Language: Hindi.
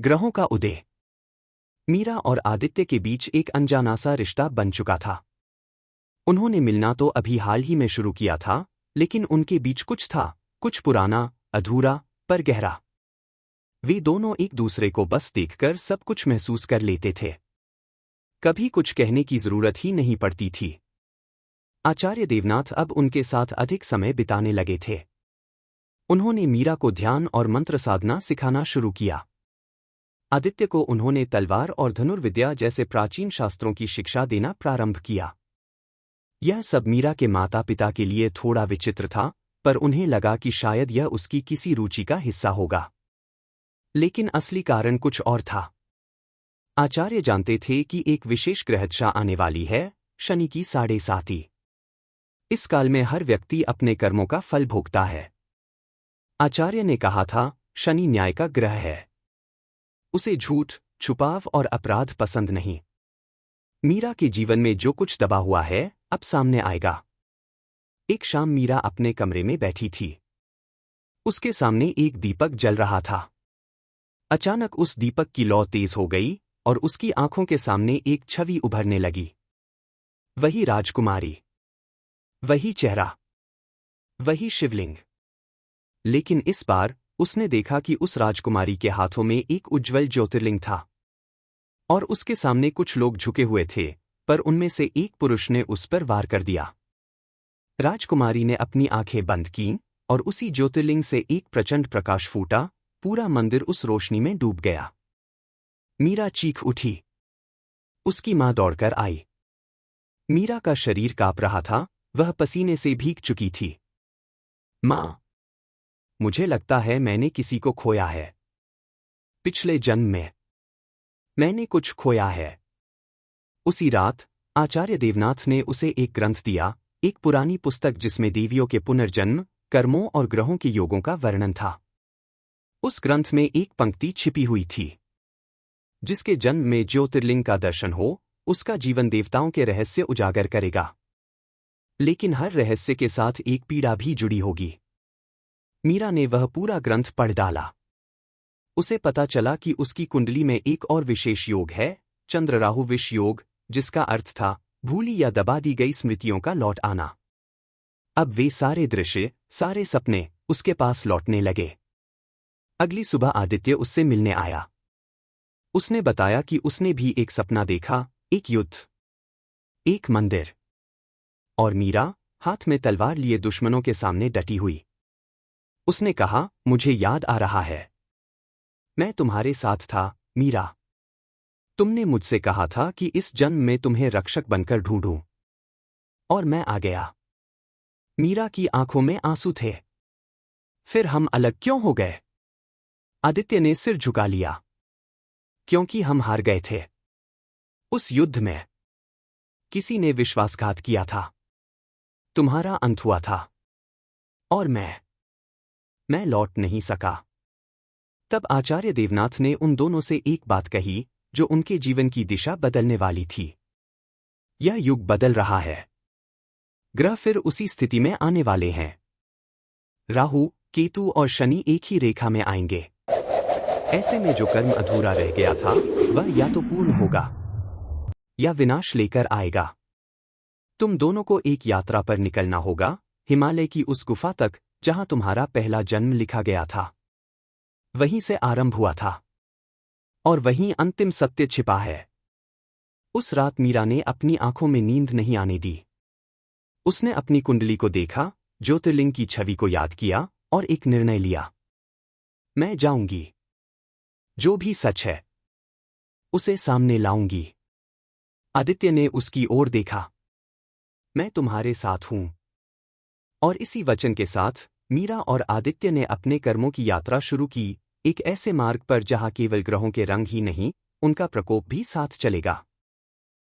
ग्रहों का उदय। मीरा और आदित्य के बीच एक अनजाना सा रिश्ता बन चुका था। उन्होंने मिलना तो अभी हाल ही में शुरू किया था, लेकिन उनके बीच कुछ था, कुछ पुराना, अधूरा, पर गहरा। वे दोनों एक दूसरे को बस देखकर सब कुछ महसूस कर लेते थे। कभी कुछ कहने की जरूरत ही नहीं पड़ती थी। आचार्य देवनाथ अब उनके साथ अधिक समय बिताने लगे थे। उन्होंने मीरा को ध्यान और मंत्र साधना सिखाना शुरू किया। आदित्य को उन्होंने तलवार और धनुर्विद्या जैसे प्राचीन शास्त्रों की शिक्षा देना प्रारंभ किया। यह सब मीरा के माता पिता के लिए थोड़ा विचित्र था, पर उन्हें लगा कि शायद यह उसकी किसी रुचि का हिस्सा होगा। लेकिन असली कारण कुछ और था। आचार्य जानते थे कि एक विशेष ग्रहदशा आने वाली है, शनि की 7.5। इस काल में हर व्यक्ति अपने कर्मों का फल भोगता है। आचार्य ने कहा था, शनि न्याय का ग्रह है। उसे झूठ, छुपाव और अपराध पसंद नहीं। मीरा के जीवन में जो कुछ दबा हुआ है, अब सामने आएगा। एक शाम मीरा अपने कमरे में बैठी थी। उसके सामने एक दीपक जल रहा था। अचानक उस दीपक की लौ तेज हो गई और उसकी आंखों के सामने एक छवि उभरने लगी। वही राजकुमारी, वही चेहरा, वही शिवलिंग। लेकिन इस बार उसने देखा कि उस राजकुमारी के हाथों में एक उज्ज्वल ज्योतिर्लिंग था। और उसके सामने कुछ लोग झुके हुए थे, पर उनमें से एक पुरुष ने उस पर वार कर दिया। राजकुमारी ने अपनी आंखें बंद कीं और उसी ज्योतिर्लिंग से एक प्रचंड प्रकाश फूटा। पूरा मंदिर उस रोशनी में डूब गया। मीरा चीख उठी। उसकी मां दौड़कर आई। मीरा का शरीर कांप रहा था, वह पसीने से भीग चुकी थी। मां, मुझे लगता है मैंने किसी को खोया है। पिछले जन्म में मैंने कुछ खोया है। उसी रात आचार्य देवनाथ ने उसे एक ग्रंथ दिया, एक पुरानी पुस्तक जिसमें देवियों के पुनर्जन्म, कर्मों और ग्रहों के योगों का वर्णन था। उस ग्रंथ में एक पंक्ति छिपी हुई थी, जिसके जन्म में ज्योतिर्लिंग का दर्शन हो, उसका जीवन देवताओं के रहस्य उजागर करेगा। लेकिन हर रहस्य के साथ एक पीड़ा भी जुड़ी होगी। मीरा ने वह पूरा ग्रंथ पढ़ डाला। उसे पता चला कि उसकी कुंडली में एक और विशेष योग है, चंद्र राहु विष योग, जिसका अर्थ था भूली या दबा दी गई स्मृतियों का लौट आना। अब वे सारे दृश्य, सारे सपने उसके पास लौटने लगे। अगली सुबह आदित्य उससे मिलने आया। उसने बताया कि उसने भी एक सपना देखा, एक युद्ध, एक मंदिर, और मीरा हाथ में तलवार लिए दुश्मनों के सामने डटी हुई। उसने कहा, मुझे याद आ रहा है। मैं तुम्हारे साथ था, मीरा। तुमने मुझसे कहा था कि इस जन्म में तुम्हें रक्षक बनकर ढूंढूं। और मैं आ गया। मीरा की आंखों में आंसू थे। फिर हम अलग क्यों हो गए? आदित्य ने सिर झुका लिया। क्योंकि हम हार गए थे। उस युद्ध में किसी ने विश्वासघात किया था। तुम्हारा अंत हुआ था। और मैं लौट नहीं सका। तब आचार्य देवनाथ ने उन दोनों से एक बात कही, जो उनके जीवन की दिशा बदलने वाली थी। यह युग बदल रहा है। ग्रह फिर उसी स्थिति में आने वाले हैं। राहु, केतु और शनि एक ही रेखा में आएंगे। ऐसे में जो कर्म अधूरा रह गया था, वह या तो पूर्ण होगा या विनाश लेकर आएगा। तुम दोनों को एक यात्रा पर निकलना होगा, हिमालय की उस गुफा तक जहां तुम्हारा पहला जन्म लिखा गया था। वहीं से आरंभ हुआ था और वहीं अंतिम सत्य छिपा है। उस रात मीरा ने अपनी आंखों में नींद नहीं आने दी। उसने अपनी कुंडली को देखा, ज्योतिर्लिंग की छवि को याद किया और एक निर्णय लिया। मैं जाऊंगी। जो भी सच है उसे सामने लाऊंगी। आदित्य ने उसकी ओर देखा। मैं तुम्हारे साथ हूं। और इसी वचन के साथ मीरा और आदित्य ने अपने कर्मों की यात्रा शुरू की, एक ऐसे मार्ग पर जहां केवल ग्रहों के रंग ही नहीं, उनका प्रकोप भी साथ चलेगा।